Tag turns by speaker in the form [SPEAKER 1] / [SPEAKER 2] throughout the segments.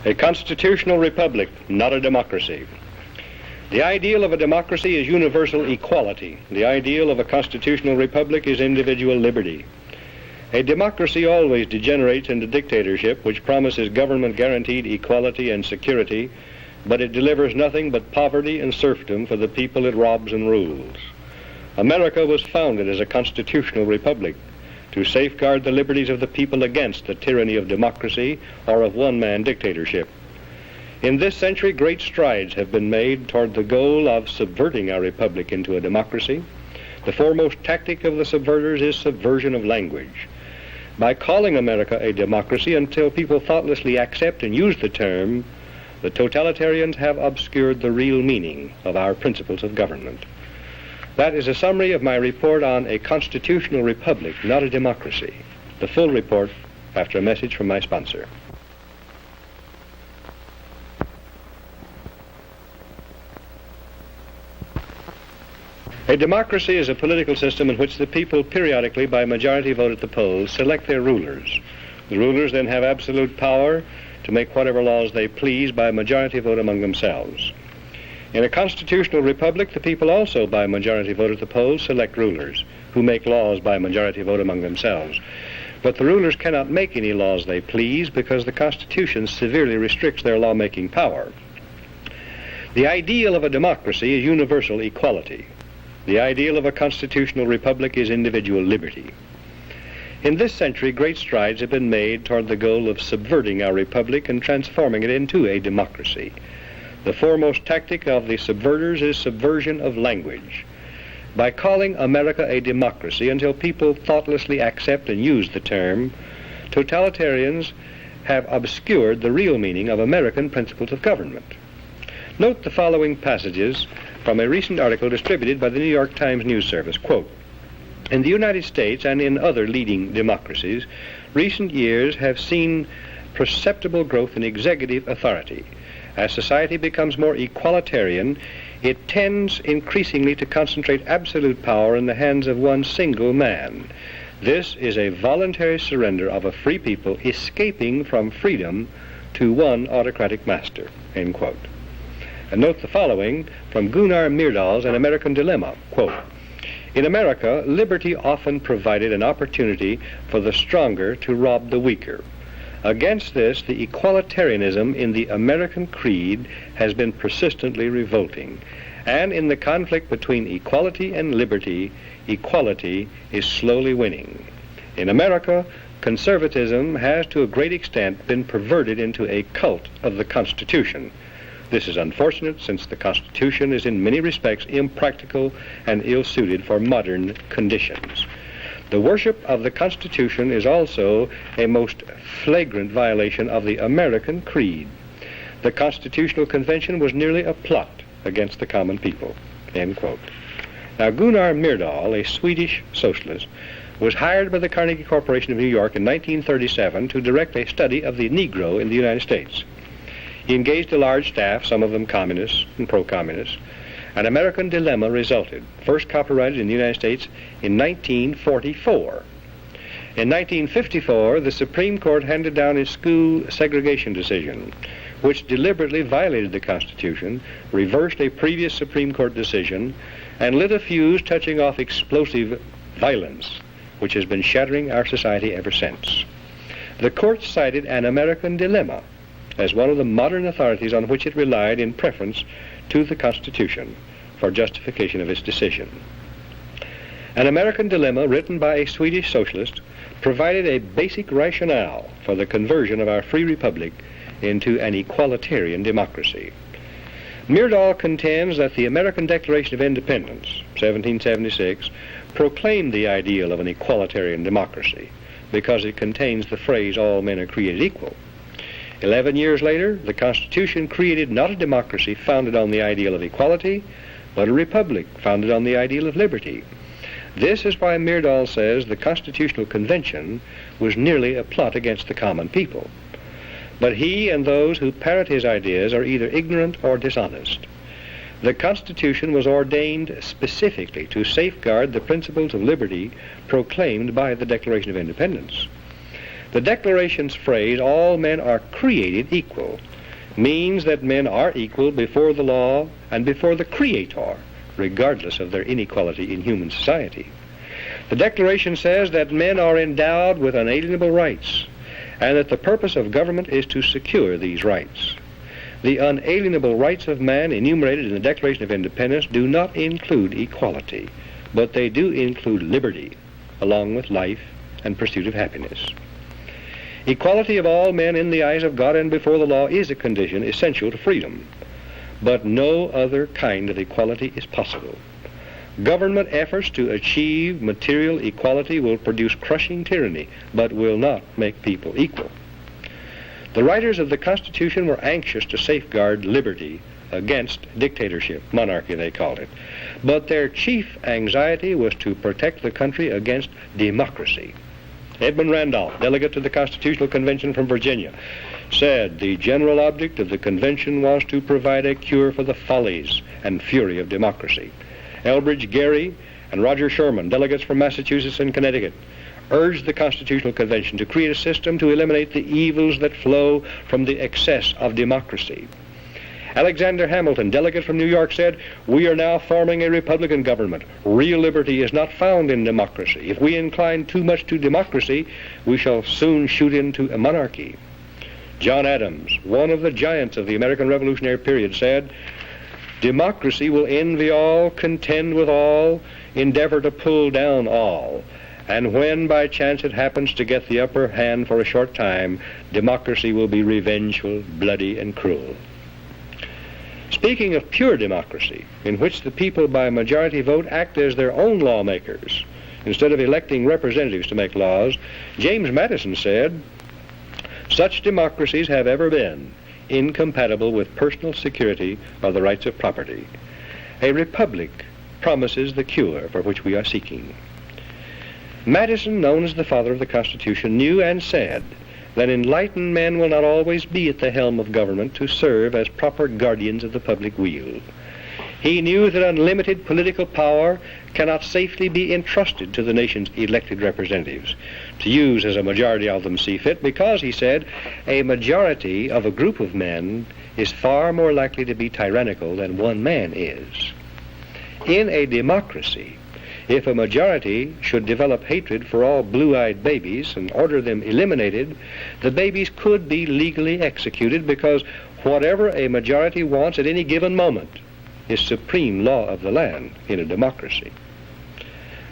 [SPEAKER 1] A constitutional republic, not a democracy. The ideal of a democracy is universal equality. The ideal of a constitutional republic is individual liberty. A democracy always degenerates into dictatorship, which promises government-guaranteed equality and security, but it delivers nothing but poverty and serfdom for the people it robs and rules. America was founded as a constitutional republic to safeguard the liberties of the people against the tyranny of democracy or of one-man dictatorship. In this century, great strides have been made toward the goal of subverting our republic into a democracy. The foremost tactic of the subverters is subversion of language. By calling America a democracy until people thoughtlessly accept and use the term, the totalitarians have obscured the real meaning of our principles of government. That is a summary of my report on a constitutional republic, not a democracy. The full report after a message from my sponsor. A democracy is a political system in which the people periodically, by majority vote at the polls, select their rulers. The rulers then have absolute power to make whatever laws they please by majority vote among themselves. In a constitutional republic, the people also, by majority vote at the polls, select rulers who make laws by majority vote among themselves. But the rulers cannot make any laws they please because the Constitution severely restricts their lawmaking power. The ideal of a democracy is universal equality. The ideal of a constitutional republic is individual liberty. In this century, great strides have been made toward the goal of subverting our republic and transforming it into a democracy. The foremost tactic of the subverters is subversion of language. By calling America a democracy until people thoughtlessly accept and use the term, totalitarians have obscured the real meaning of American principles of government. Note the following passages from a recent article distributed by the New York Times News Service. Quote, "In the United States and in other leading democracies, recent years have seen perceptible growth in executive authority. As society becomes more equalitarian, it tends increasingly to concentrate absolute power in the hands of one single man. This is a voluntary surrender of a free people escaping from freedom to one autocratic master." End quote. And note the following from Gunnar Myrdal's An American Dilemma. Quote, "In America, liberty often provided an opportunity for the stronger to rob the weaker. Against this, the equalitarianism in the American creed has been persistently revolting. And in the conflict between equality and liberty, equality is slowly winning. In America, conservatism has to a great extent been perverted into a cult of the Constitution. This is unfortunate, since the Constitution is in many respects impractical and ill-suited for modern conditions. The worship of the Constitution is also a most flagrant violation of the American creed. The Constitutional Convention was nearly a plot against the common people." End quote. Now, Gunnar Myrdal, a Swedish socialist, was hired by the Carnegie Corporation of New York in 1937 to direct a study of the Negro in the United States. He engaged a large staff, some of them communists and pro-communists. An American Dilemma resulted, first copyrighted in the United States in 1944. In 1954, the Supreme Court handed down a school segregation decision, which deliberately violated the Constitution, reversed a previous Supreme Court decision, and lit a fuse touching off explosive violence, which has been shattering our society ever since. The court cited An American Dilemma as one of the modern authorities on which it relied in preference to the Constitution for justification of its decision. An American Dilemma, written by a Swedish socialist, provided a basic rationale for the conversion of our free republic into an equalitarian democracy. Myrdal contends that the American Declaration of Independence, 1776, proclaimed the ideal of an equalitarian democracy because it contains the phrase, "all men are created equal." 11 years later, the Constitution created not a democracy founded on the ideal of equality, but a republic founded on the ideal of liberty. This is why Myrdal says the Constitutional Convention was nearly a plot against the common people. But he and those who parrot his ideas are either ignorant or dishonest. The Constitution was ordained specifically to safeguard the principles of liberty proclaimed by the Declaration of Independence. The Declaration's phrase, all men are created equal, means that men are equal before the law and before the Creator, regardless of their inequality in human society. The Declaration says that men are endowed with unalienable rights, and that the purpose of government is to secure these rights. The unalienable rights of man enumerated in the Declaration of Independence do not include equality, but they do include liberty, along with life and pursuit of happiness. Equality of all men in the eyes of God and before the law is a condition essential to freedom, but no other kind of equality is possible. Government efforts to achieve material equality will produce crushing tyranny, but will not make people equal. The writers of the Constitution were anxious to safeguard liberty against dictatorship, monarchy they called it, but their chief anxiety was to protect the country against democracy. Edmund Randolph, delegate to the Constitutional Convention from Virginia, said the general object of the convention was to provide a cure for the follies and fury of democracy. Elbridge Gerry and Roger Sherman, delegates from Massachusetts and Connecticut, urged the Constitutional Convention to create a system to eliminate the evils that flow from the excess of democracy. Alexander Hamilton, delegate from New York, said, "We are now forming a Republican government. Real liberty is not found in democracy. If we incline too much to democracy, we shall soon shoot into a monarchy." John Adams, one of the giants of the American Revolutionary period, said, "Democracy will envy all, contend with all, endeavor to pull down all. And when by chance it happens to get the upper hand for a short time, democracy will be revengeful, bloody, and cruel." Speaking of pure democracy, in which the people by majority vote act as their own lawmakers, instead of electing representatives to make laws, James Madison said, "Such democracies have ever been incompatible with personal security or the rights of property. A republic promises the cure for which we are seeking." Madison, known as the father of the Constitution, knew and said that enlightened men will not always be at the helm of government to serve as proper guardians of the public weal. He knew that unlimited political power cannot safely be entrusted to the nation's elected representatives, to use as a majority of them see fit, because, he said, a majority of a group of men is far more likely to be tyrannical than one man is. In a democracy, if a majority should develop hatred for all blue-eyed babies and order them eliminated, the babies could be legally executed, because whatever a majority wants at any given moment is supreme law of the land in a democracy.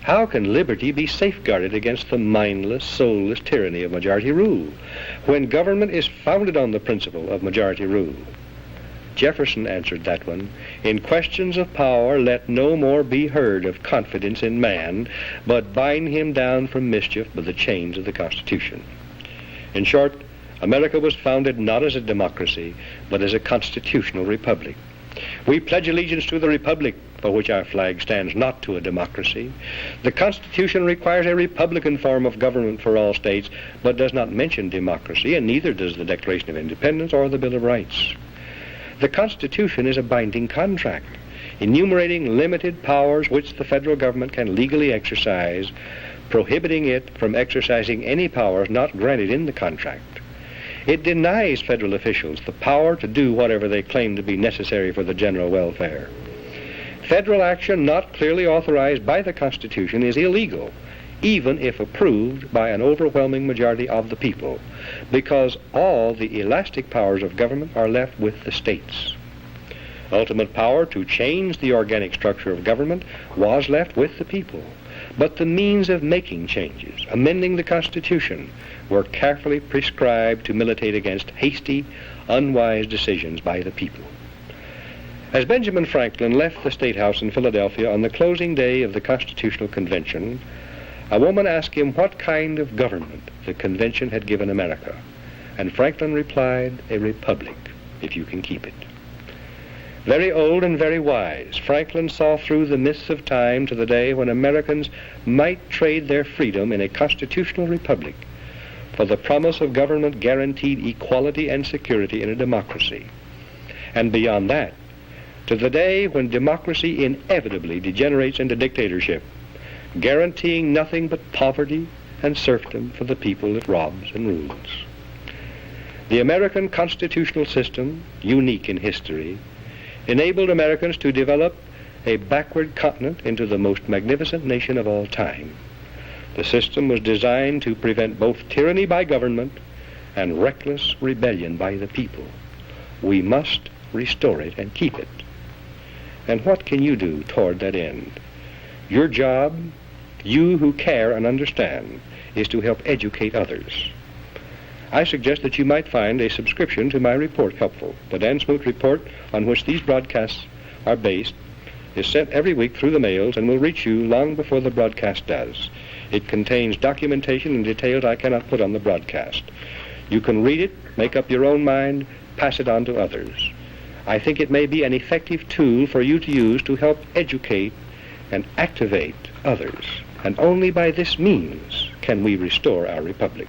[SPEAKER 1] How can liberty be safeguarded against the mindless, soulless tyranny of majority rule when government is founded on the principle of majority rule? Jefferson answered that one, "In questions of power, let no more be heard of confidence in man, but bind him down from mischief by the chains of the Constitution." In short, America was founded not as a democracy, but as a constitutional republic. We pledge allegiance to the republic for which our flag stands, not to a democracy. The Constitution requires a republican form of government for all states, but does not mention democracy, and neither does the Declaration of Independence or the Bill of Rights. The Constitution is a binding contract, enumerating limited powers which the federal government can legally exercise, prohibiting it from exercising any powers not granted in the contract. It denies federal officials the power to do whatever they claim to be necessary for the general welfare. Federal action not clearly authorized by the Constitution is illegal, even if approved by an overwhelming majority of the people, because all the elastic powers of government are left with the states. Ultimate power to change the organic structure of government was left with the people, but the means of making changes, amending the Constitution, were carefully prescribed to militate against hasty, unwise decisions by the people. As Benjamin Franklin left the State House in Philadelphia on the closing day of the Constitutional Convention, a woman asked him what kind of government the convention had given America, and Franklin replied, "A republic, if you can keep it." Very old and very wise, Franklin saw through the mists of time to the day when Americans might trade their freedom in a constitutional republic for the promise of government guaranteed equality and security in a democracy. And beyond that, to the day when democracy inevitably degenerates into dictatorship, guaranteeing nothing but poverty and serfdom for the people it robs and rules. The American constitutional system, unique in history, enabled Americans to develop a backward continent into the most magnificent nation of all time. The system was designed to prevent both tyranny by government and reckless rebellion by the people. We must restore it and keep it. And what can you do toward that end? Your job, you who care and understand, is to help educate others. I suggest that you might find a subscription to my report helpful. The Dan Smoot report, on which these broadcasts are based, is sent every week through the mails and will reach you long before the broadcast does. It contains documentation and details I cannot put on the broadcast. You can read it, make up your own mind, pass it on to others. I think it may be an effective tool for you to use to help educate and activate others. And only by this means can we restore our republic.